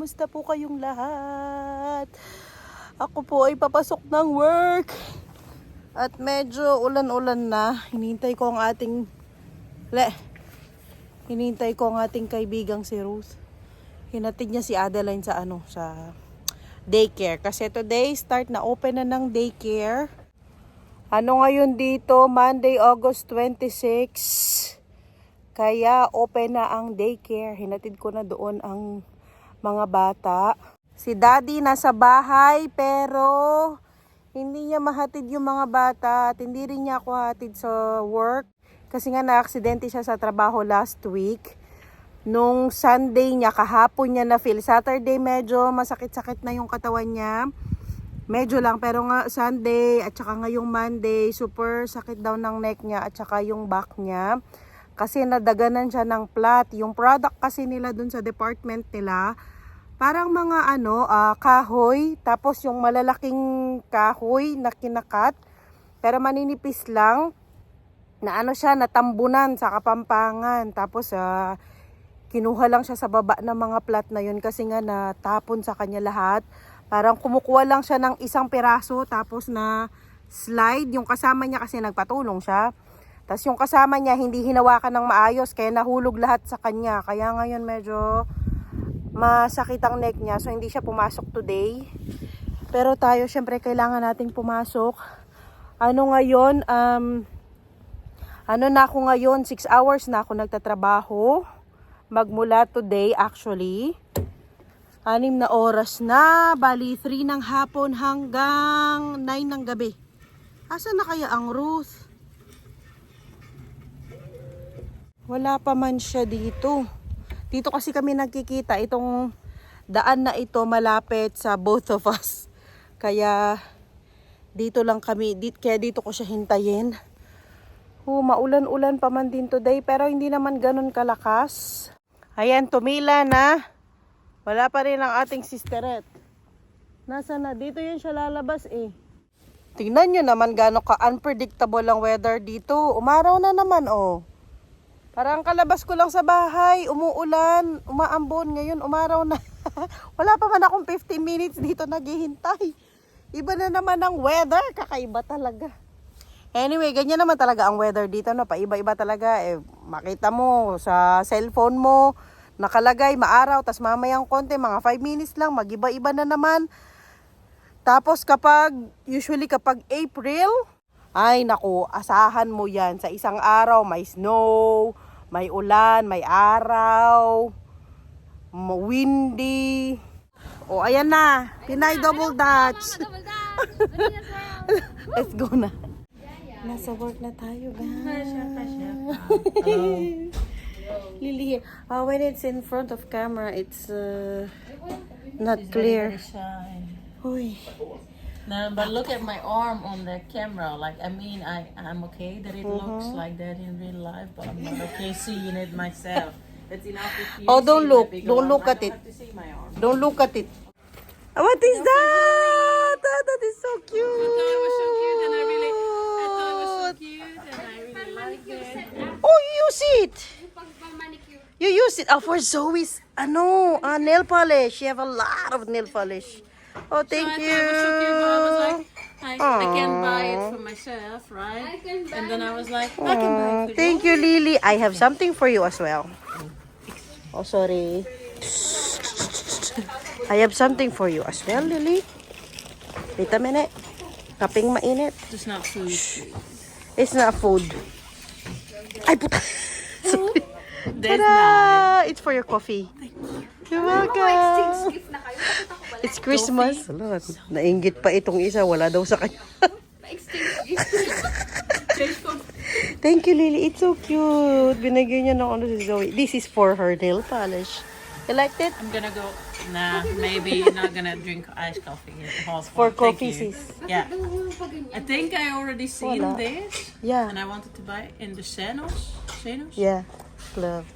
Kamusta po kayong lahat? Ako po ay papasok ng work. At medyo ulan-ulan na. Hinintay ko ang ating kaibigang si Ruth. Hinatid niya si Adeline sa sa daycare. Kasi today, start na open na ng daycare. Ngayon dito? Monday, August 26. Kaya open na ang daycare. Hinatid ko na doon ang mga bata. Si Daddy nasa bahay pero hindi niya mahatid yung mga bata at hindi rin niya ako hatid sa work. Kasi nga na-aksidente siya sa trabaho last week. Nung Sunday niya, kahapon niya na-feel. Saturday medyo masakit-sakit na yung katawan niya. Medyo lang, pero nga Sunday at saka ngayong Monday, super sakit daw ng neck niya at saka yung back niya. Kasi nadaganan siya ng plat. Yung product kasi nila dun sa department nila, parang mga kahoy. Tapos yung malalaking kahoy na kinakat, pero maninipis lang. Na siya, natambunan sa Kapampangan. Tapos kinuha lang siya sa baba ng mga plat na yun kasi nga natapon sa kanya lahat. Parang kumukuha lang siya ng isang piraso tapos na slide. Yung kasama niya kasi nagpatulong siya. Tapos yung kasama niya hindi hinawakan ng maayos kaya nahulog lahat sa kanya. Kaya ngayon medyo masakit ang neck niya. So hindi siya pumasok today. Pero tayo syempre kailangan nating pumasok. Ngayon? Na ako ngayon? 6 hours na ako nagtatrabaho. Magmula today actually. 6 na oras na. Bali 3 ng hapon hanggang 9 ng gabi. Asa na kaya ang Ruth? Wala pa man siya dito. Dito kasi kami nagkikita. Itong daan na ito malapit sa both of us. Kaya dito lang kami. Kaya dito ko siya hintayin. Maulan-ulan pa man din today. Pero hindi naman ganun kalakas. Ayan, tumila na. Wala pa rin ang ating sisteret. Nasaan na? Dito yun siya lalabas eh. Tingnan nyo naman gano'n ka-unpredictable ang weather dito. Umaraw na naman oh. Parang kalabas ko lang sa bahay. Umuulan, umaambon. Ngayon umaraw na. Wala pa man akong 15 minutes dito naghihintay. Iba na naman ang weather. Kakaiba talaga. Anyway, ganyan naman talaga ang weather dito. Paiba-iba talaga. Makita mo sa cellphone mo. Nakalagay, maaraw, tas mamayang konti, mga 5 minutes lang, mag-iba-iba na naman. Tapos usually kapag April, ay naku, asahan mo yan. Sa isang araw, may snow, may ulan, may araw, windy. Ayan na, Pinay double Dutch. Let's go na. Nasa work na tayo, guys. Lily, when it's in front of camera, it's not clear. Uy. No, but look at my arm on the camera. I'm okay that it looks like that in real life, but I'm not okay seeing it myself. That's enough if you Don't see look. my big Don't arm. look I at don't it. have to see my arm. Don't look at it. What is that? That is so cute. I thought it was so cute, and I really liked it. Oh, you use it. You use it for Zoe's nail polish. You have a lot of nail polish. Oh, thank So I you. thought it was so cute, but I was like, I can buy it for myself, right? And then I was like, I can buy it for Thank you, Lily. I have something for you as well. Oh, sorry. I have something for you as well, Lily. Wait a minute. Kaping mainit. It's not food. It's not food. Ay, puta. Sorry. That's Ta-da! It's for your coffee. You're welcome. It's Christmas. Hala, nainggit pa itong isa. Wala daw sa kanya. Thank you, Lily. It's so cute. Binigyan niya ng si Zoe. This is for her nail polish. You liked it? I'm gonna go. Nah, maybe not gonna drink iced coffee. For Thank coffee, you. sis. Yeah. I think I already seen Wala. this. Yeah. And I wanted to buy it in the Senos. Yeah. Love.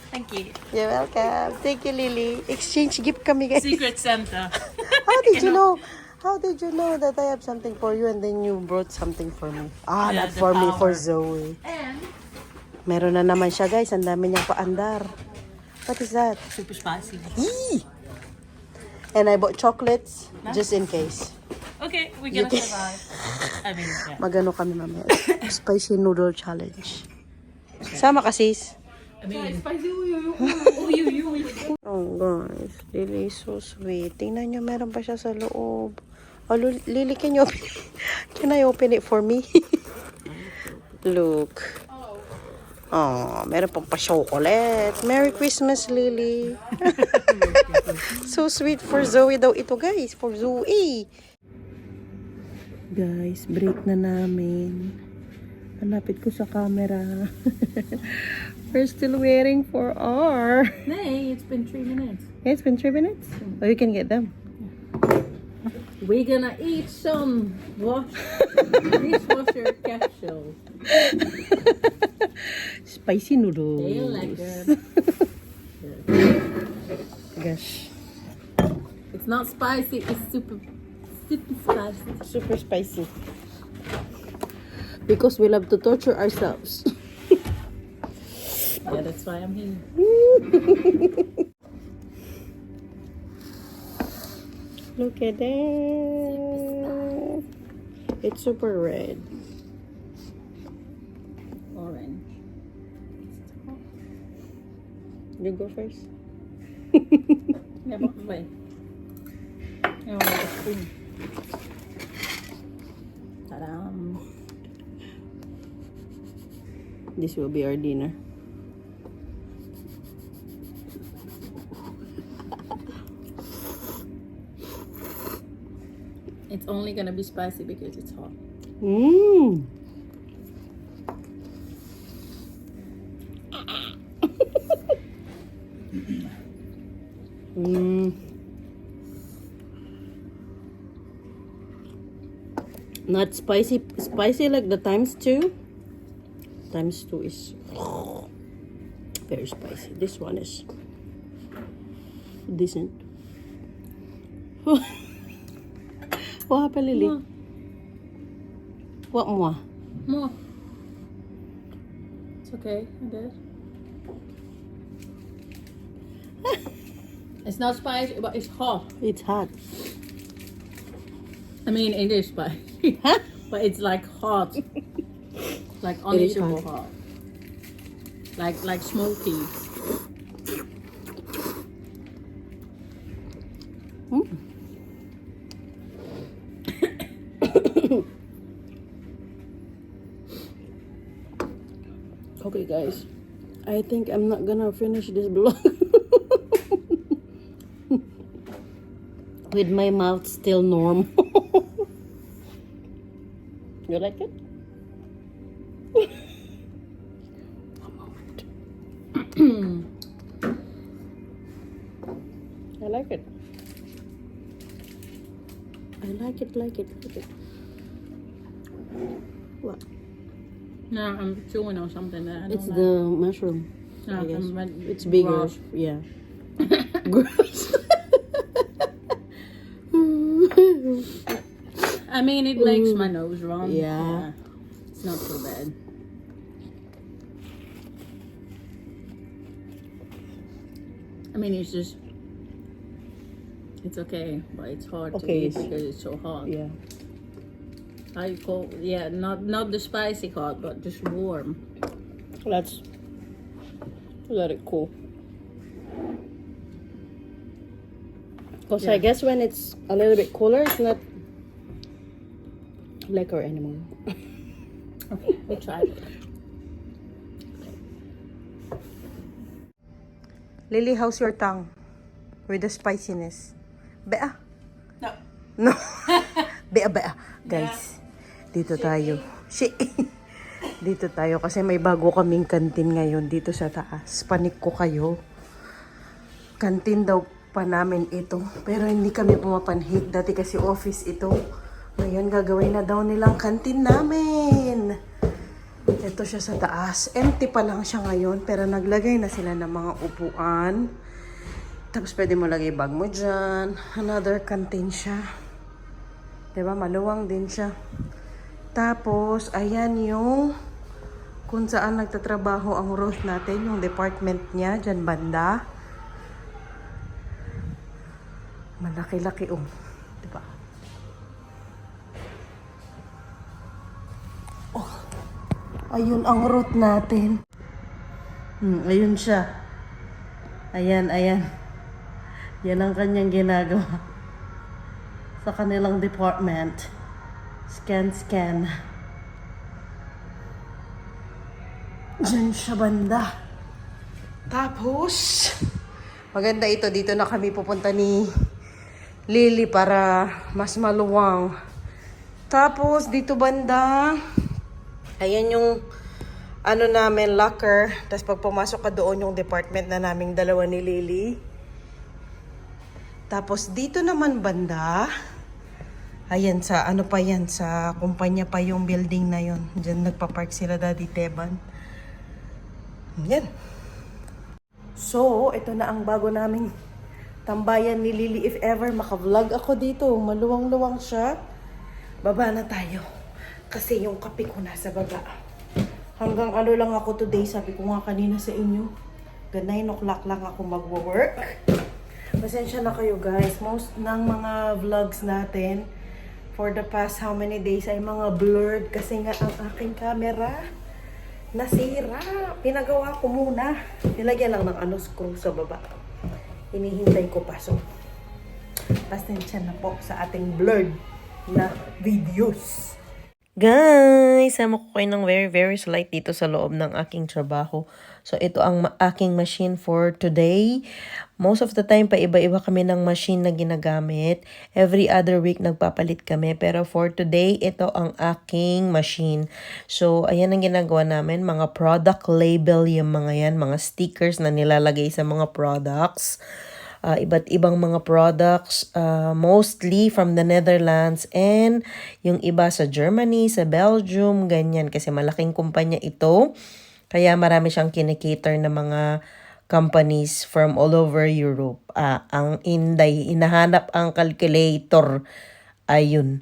Thank you. You're welcome. Thank you, Lily. Exchange gift kami, guys. Secret Santa. How did you know? How did you know that I have something for you and then you brought something for me? Yeah, Not the for me, for power. Zoe. And Meron na naman siya, guys. Ang dami niyang paandar. What is that? Super spicy. Yee! And I bought chocolates just in case. Okay, we're gonna survive. I mean, yeah. Magano kami mamaya. Spicy noodle challenge. Sama ka sis. I mean, Oh guys, Lily is so sweet. Tingnan nyo, meron pa siya sa loob. Oh, Lily, can you open it? Can I open it for me? Look. Oh, meron pang pa-chocolate. Merry Christmas, Lily. So sweet for Zoe daw ito, guys. For Zoe. Guys, break na namin. Hanapit ko sa camera. We're still waiting for our... Nay, it's been 3 minutes. It's been 3 minutes. Oh, you can get them. We're gonna eat some dishwasher capsules. Spicy noodles. They like good. Gosh. It's not spicy, it's super spicy. Super spicy. Because we love to torture ourselves. Yeah, that's why I'm here. Look at that. It's super red. Orange. You go first. Yeah, but wait. I want the spoon. Ta-dam. This will be our dinner. It's only gonna be spicy because it's hot. Mmm. Mmm. Not spicy. Spicy like the times 2. Times 2 is very spicy. This one is decent. What happened, Lily? More. What more? More. It's okay, I guess. It's not spicy, but it's hot. It's hot. I mean, it is spicy. Huh? But it's like hot. Like It is uneatable hot. hot. Like smoky. Mm. Okay, guys. I think I'm not gonna finish this vlog with my mouth still normal. You like it? I like it. I like it, like it, like it. What? No, I'm chewing on something that I don't It's like. the mushroom. No, I guess. but It's bigger. gross. Yeah. Gross. I mean, it makes my nose run. Yeah. It's not so bad. I mean, it's just, it's okay, but it's hard to Okay, eat it's- because it's so hot. Yeah. How you call? Yeah, not the spicy hot, but just warm. Let's let it cool. Because I Yeah. guess when it's a little bit cooler, it's not liquor anymore. Okay, we tried it. Lily, how's your tongue with the spiciness? Bea? No. No. Bea. Guys, dito tayo. Dito tayo kasi may bago kaming kantin ngayon dito sa taas. Panik ko kayo. Kantin daw pa namin ito. Pero hindi kami pumapanhik. Dati kasi office ito. Ngayon gagawin na daw nilang kantin namin. Ito siya sa taas. Empty pa lang siya ngayon. Pero naglagay na sila ng mga upuan. Tapos pwede mo lagay bag mo dyan. Another canteen siya. Diba? Maluwang din siya. Tapos, ayan yung kung saan nagtatrabaho ang Ruth natin. Yung department niya. Dyan banda. laki-laki oh. Diba? Oh, ayun ang route natin. Ayun siya. Ayan, ayan. Yan ang kanyang ginagawa sa kanilang department. Scan, scan. Diyan siya banda. Tapos, maganda ito. Dito na kami pupunta ni Lily para mas maluwang. Tapos, dito banda, ayan yung ano namin, locker. Tapos pag pumasok ka doon, yung department na naming dalawa ni Lily. Tapos dito naman banda, ayan sa ano pa yan, sa kumpanya pa yung building na yon. Diyan nagpa-park sila Daddy Teban. Yan. So, ito na ang bago naming tambayan ni Lily. If ever maka-vlog ako dito, maluwang-luwang siya, baba na tayo. Kasi yung kape ko nasa baba. Hanggang ano lang ako today, sabi ko nga kanina sa inyo. 9 o'clock lang ako magwo-work. Pasensya na kayo guys. Most ng mga vlogs natin for the past how many days ay mga blurred kasi nga ang aking camera nasira. Pinagawa ko muna. Nilagyan lang ng ano screw sa baba. Hinihintay ko pa. So, pasensya na po sa ating blurred na videos. Guys, sama ko kayo ng very slight dito sa loob ng aking trabaho. So, ito ang aking machine for today. Most of the time, paiba-iba kami ng machine na ginagamit. Every other week, nagpapalit kami. Pero for today, ito ang aking machine. So, ayan ang ginagawa namin. Mga product label yung mga yan. Mga stickers na nilalagay sa mga products. Iba't ibang mga products, mostly from the Netherlands and yung iba sa Germany, sa Belgium, ganyan. Kasi malaking kumpanya ito. Kaya marami siyang kinikater na mga companies from all over Europe. Ang Inday, hinahanap ang calculator. Ayun,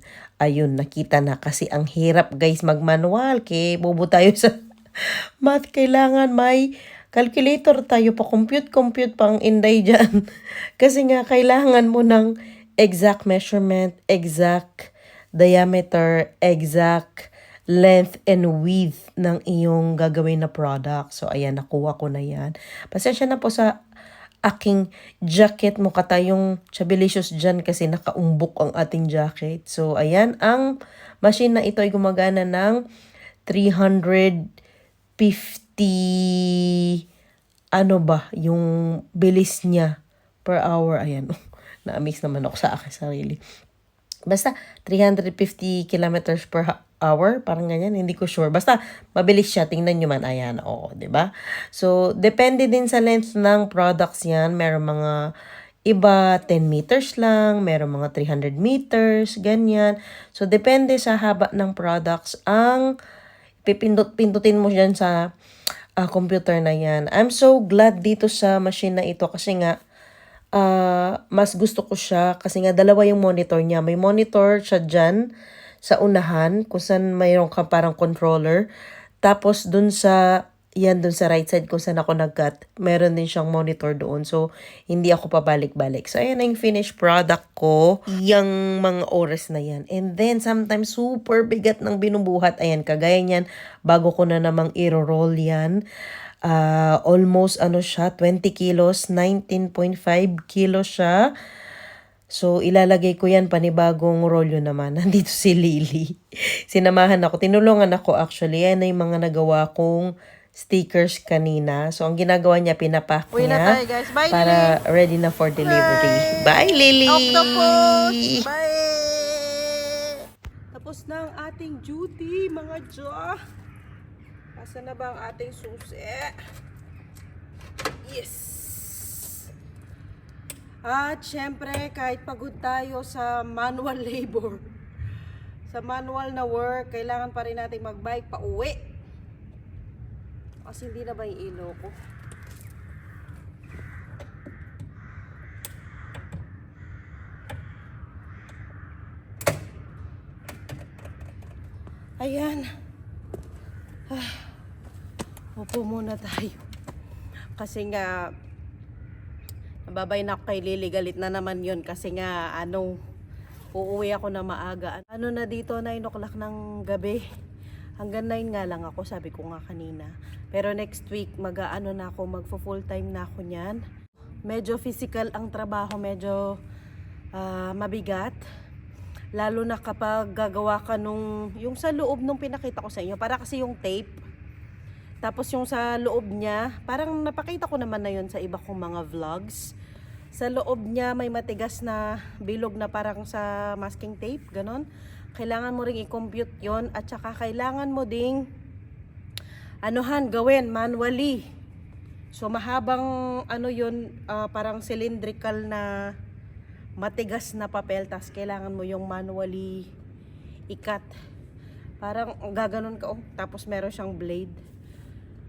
nakita na. Kasi ang hirap guys magmanual. Kaya bobo tayo sa math. Kailangan may calculator tayo pa, compute pa ang Inday dyan. Kasi nga, kailangan mo ng exact measurement, exact diameter, exact length and width ng iyong gagawin na product. So, ayan, nakuha ko na yan. Pasensya na po sa aking jacket mo katayong Chabilicious dyan kasi nakaumbok ang ating jacket. So, ayan, ang machine na ito ay gumagana ng 350 ano ba yung bilis niya per hour. Ayan, na-amaze naman ako sa aking sarili. Basta 350 kilometers per hour, parang ganyan, hindi ko sure. Basta mabilis siya, tingnan nyo man. Ayan, oo, 'di ba? So, depende din sa length ng products yan. Meron mga iba 10 meters lang, meron mga 300 meters, ganyan. So, depende sa haba ng products ang pindutin mo dyan sa computer na yan. I'm so glad dito sa machine na ito kasi nga mas gusto ko siya kasi nga dalawa yung monitor niya. May monitor siya dyan sa unahan kung saan mayroon ka parang controller. Tapos dun sa right side kung saan ako nag-cut, meron din siyang monitor doon. So, hindi ako pabalik-balik. So, ayan na yung finished product ko. Yung mga oras na yan. And then, sometimes, super bigat ng binubuhat. Ayan, kagaya niyan, bago ko na namang i-roll yan. Almost, 20 kilos, 19.5 kilos siya. So, ilalagay ko yan, panibagong rolyo naman. Nandito si Lily. Sinamahan ako, tinulungan ako actually. Yan na yung mga nagawa kong stickers kanina. So, ang ginagawa niya, pinapack Uwi na niya tayo, guys. Bye, para ready na for delivery. Bye, Lily! Octopus! Bye! Tapos na ang ating duty, mga Jo. Asa na ba ang ating susi? Yes! At syempre, kahit pagod tayo sa manual labor, sa manual na work, kailangan pa rin natin mag-bike pa uwi. Kasi hindi na ba yung ilaw ko? Ayan. Upo muna tayo. Kasi nga, Nababay na ako kay Lily, galit na naman yon kasi nga uuwi ako na maaga. Ano na dito, 9 o'clock ng gabi. Hanggang 9 nga lang ako, sabi ko nga kanina. Pero next week, magfo full time na ako niyan. Medyo physical ang trabaho, medyo mabigat. Lalo na kapag gagawa ka yung sa loob nung pinakita ko sa inyo. Para kasi yung tape. Tapos yung sa loob niya, parang napakita ko naman na yun sa iba kong mga vlogs. Sa loob niya may matigas na bilog na parang sa masking tape, ganon. Kailangan mo ring i-compute yon at saka kailangan mo ding gawin manually. So mahabang yun, parang cylindrical na matigas na papel, tas kailangan mo yung manually i-cut. Parang gaganon ka, tapos meron siyang blade.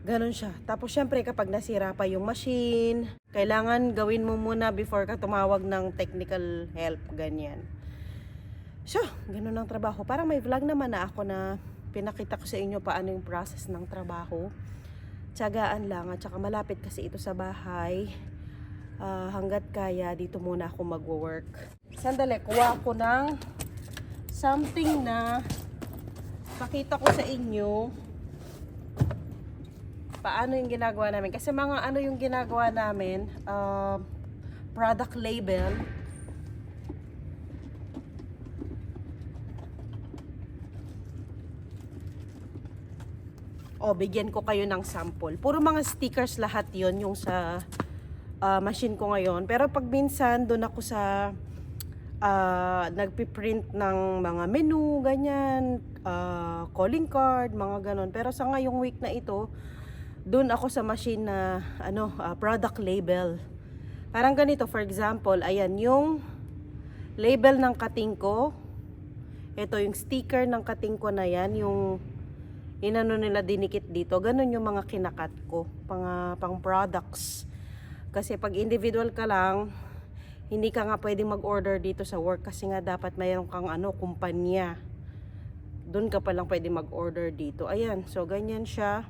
Ganon siya. Tapos syempre kapag nasira pa yung machine, kailangan gawin mo muna before ka tumawag ng technical help, ganyan. So, ganon ang trabaho. Parang may vlog naman na ako na pinakita ko sa inyo paano yung process ng trabaho. Tiyagaan lang at saka malapit kasi ito sa bahay. Hanggat kaya, dito muna ako magwo-work. Sandali, kuha ko ng something na pakita ko sa inyo paano yung ginagawa namin. Kasi mga yung ginagawa namin, product label. Bigyan ko kayo ng sample. Puro mga stickers lahat yon yung sa machine ko ngayon. Pero pag minsan, doon ako sa nagpiprint ng mga menu, ganyan, calling card, mga ganon. Pero sa ngayong week na ito, doon ako sa machine na product label. Parang ganito, for example, ayan yung label ng kating ko. Ito yung sticker ng kating ko na yan, yung nila dinikit dito. Ganon yung mga kinakat ko, pang products. Kasi pag individual ka lang, hindi ka nga pwedeng mag-order dito sa work kasi nga dapat mayroon kang kumpanya. Doon ka pa lang pwedeng mag-order dito. Ayan, so ganyan siya.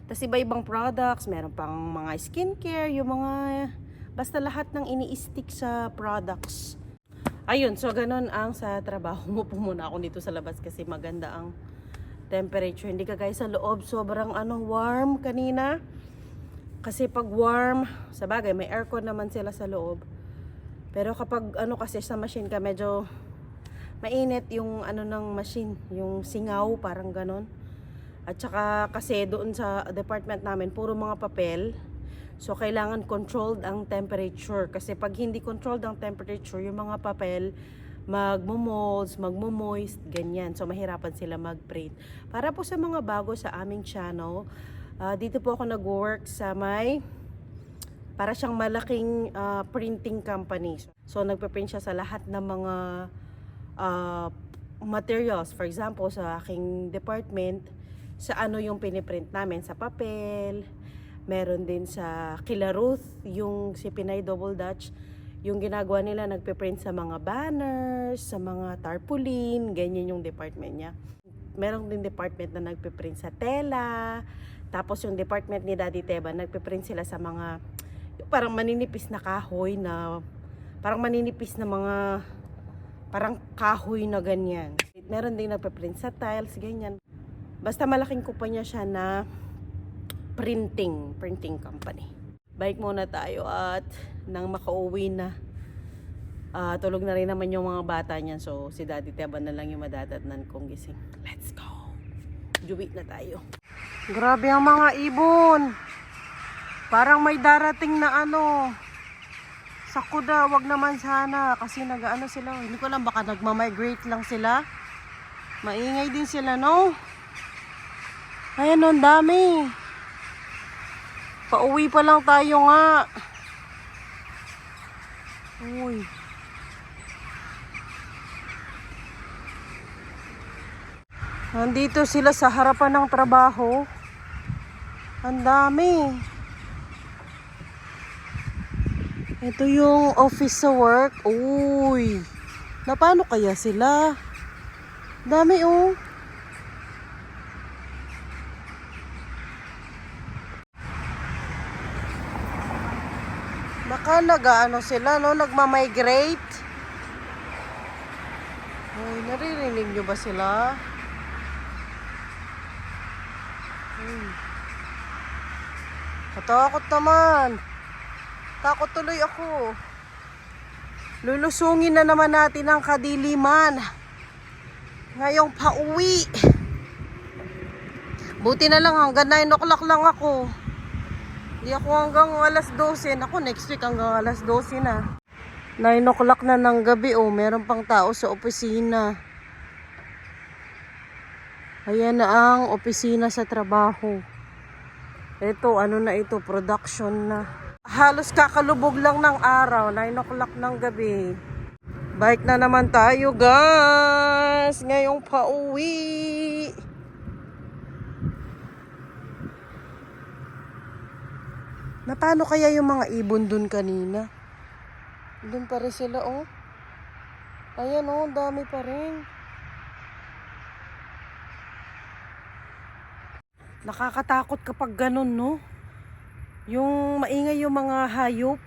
Tapos iba-ibang products, meron pang mga skincare, yung mga, basta lahat ng ini-stick sa products. Ayun, so ganun ang sa trabaho mo. Muna ako dito sa labas kasi maganda ang temperature. Hindi ka guys sa loob, sobrang warm kanina. Kasi pag warm, sa bagay, may aircon naman sila sa loob. Pero kapag kasi sa machine ka, medyo mainit yung ng machine, yung singaw, parang ganon. At saka kasi doon sa department namin, puro mga papel. So, kailangan controlled ang temperature. Kasi pag hindi controlled ang temperature, yung mga papel, magmo-molds, magmo-moist, ganyan. So, mahirapan sila mag-print. Para po sa mga bago sa aming channel, dito po ako nag-work sa para siyang malaking printing company. So, nagpe-print siya sa lahat ng mga materials. For example, sa aking department, sa yung piniprint namin sa papel. Meron din sa Kila Ruth, yung si Pinay Double Dutch, yung ginagawa nila, nagpe-print sa mga banners, sa mga tarpaulin, ganyan yung department niya. Meron din department na nagpe-print sa tela. Tapos yung department ni Daddy Teba, nagpe-print sila sa mga parang maninipis na kahoy na parang maninipis na mga parang kahoy na ganyan. Meron din nagpe-print sa tiles, ganyan. Basta malaking kumpanya siya na printing company. Bike muna tayo at nang makauwi na. Tulog na rin naman yung mga bata niyan. So si Daddy Teba na lang yung madadatnan kong gising. Let's go! Juwi na tayo. Grabe ang mga ibon. Parang may darating na sa kuda, wag naman sana. Kasi sila. Hindi ko alam, baka nagmamigrate lang sila. Maingay din sila, no? Ayan, ang dami. Pauwi pa lang tayo nga. Uy. Nandito sila sa harapan ng trabaho. Ang dami. Ito yung office sa work. Uy. Na paano kaya sila? Dami Baka nag-ano sila, no? Nagmamigrate. Ay, naririnig nyo ba sila? Katakot naman. Takot tuloy ako. Lulusungin na naman natin ang kadiliman. Ngayong pauwi. Buti na lang hanggang 9 o'clock lang ako. Hindi ako hanggang alas 12. Ako next week hanggang alas 12 na. 9 o'clock na ng gabi, oh. Meron pang tao sa opisina. Ayan na ang opisina sa trabaho. Ito, ano na ito, production na. Halos kakalubog lang ng araw, 9 o'clock ng gabi. Bike na naman tayo, guys. Ngayong pauwi. Na paano kaya yung mga ibon dun kanina? Doon pa rin sila, oh. Ayan, oh, dami pa rin. Nakakatakot kapag ganun, no? Yung maingay yung mga hayop.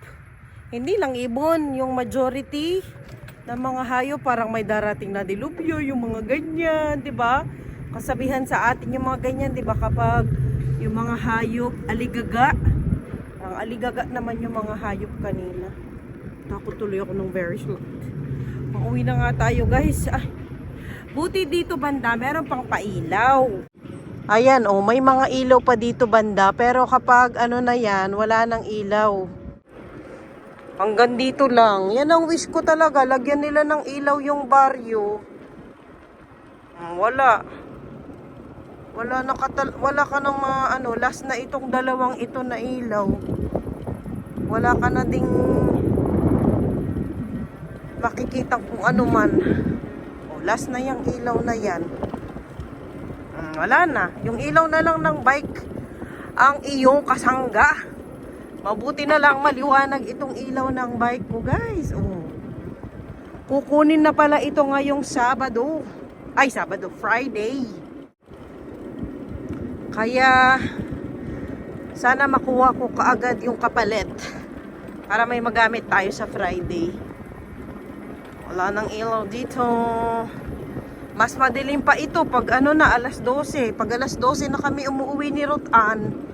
Hindi lang ibon, yung majority ng mga hayop parang may darating na dilubyo, yung mga ganyan, 'di ba? Kasabihan sa atin yung mga ganyan, 'di ba? Kapag yung mga hayop aligaga. Ang aligaga naman yung mga hayop kanina. Takot tuloy ako ng very short. Pauwi na nga tayo, guys. Ay, buti dito banda, meron pang pailaw. Ayan, oh, may mga ilaw pa dito banda. Pero kapag ano na yan, wala nang ilaw. Hanggang dito lang. Yan ang wish ko talaga. Lagyan nila ng ilaw yung baryo. Wala. Wala ka ng mga ano, last na itong dalawang ito na ilaw. Wala ka na ding makikita kung ano man. O, last na yung ilaw na yan. Wala na. Yung ilaw na lang ng bike ang iyong kasangga. Mabuti na lang maliwanag itong ilaw ng bike ko, guys. Oh. Kukunin na pala ito ngayong Sabado. Ay, Sabado, Friday. Kaya sana makuha ko kaagad yung kapalit para may magamit tayo sa Friday. Wala nang ilaw dito. Mas madilim pa ito pag ano na, alas 12. Pag alas 12 na kami umuwi ni Ruth Ann.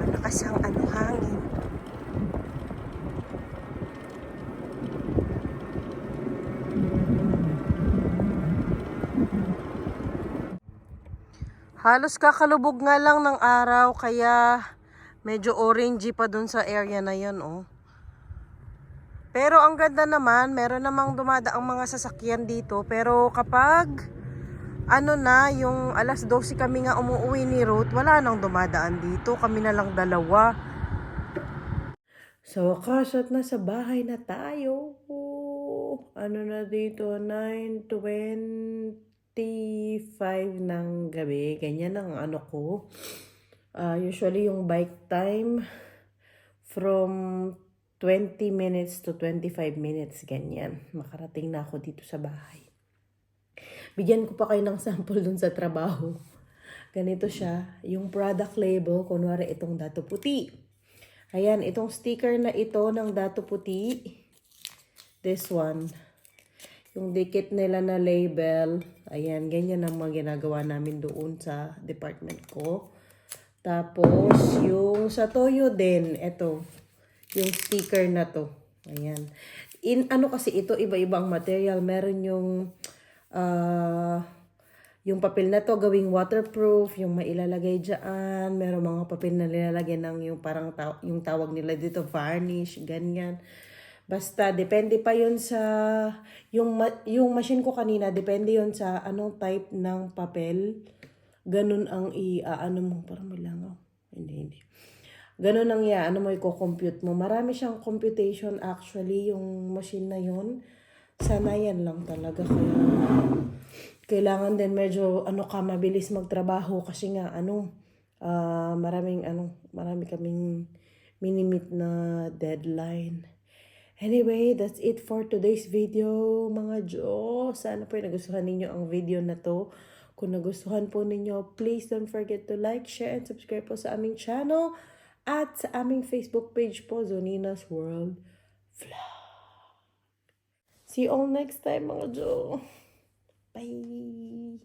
Malakas ang ano, hangin. Halos kakalubog nga lang ng araw, kaya medyo orangey pa dun sa area na yun, oh. Pero ang ganda naman, meron namang dumadaang mga sasakyan dito. Pero kapag ano na, yung alas 12 kami nga umuwi ni Ruth, wala nang dumadaan dito. Kami na lang dalawa. So, wakas at nasa bahay na tayo. Ano na dito, 9:25 ng gabi. Ganyan ang ano ko. Usually yung bike time from 20 minutes to 25 minutes. Ganyan. Makarating na ako dito sa bahay. Bigyan ko pa kayo ng sample dun sa trabaho. Ganito siya. Yung product label, kunwari itong Dato Puti. Ayan, itong sticker na ito ng Dato Puti. This one. Yung dikit nila na label. Ayan, ganyan ang mga ginagawa namin doon sa department ko. Tapos, yung sa Toyo din, ito. Yung sticker na to. Ayan. Ano kasi ito, iba-ibang material. Meron yung papel na to gawing waterproof, yung mailalagay dyan. Meron mga papel na nilalagay ng yung parang yung tawag nila dito, varnish, ganyan. Basta, depende pa yun sa, yung machine ko kanina, depende yun sa anong type ng papel. Ganun ang ano mo, parang may langaw. Hindi. Ganun ang ano mo, i-compute mo. Marami siyang computation actually, yung machine na yun. Sanayan lang talaga. Kaya, kailangan din medyo, mabilis magtrabaho kasi nga, marami kaming minimit na deadline. Anyway, that's it for today's video, mga Jo. Sana po nagustuhan ninyo ang video na to. Kung nagustuhan po ninyo, please don't forget to like, share, and subscribe po sa aming channel at sa aming Facebook page po, Zonina's World Vlog. See you all next time, mga Jo. Bye!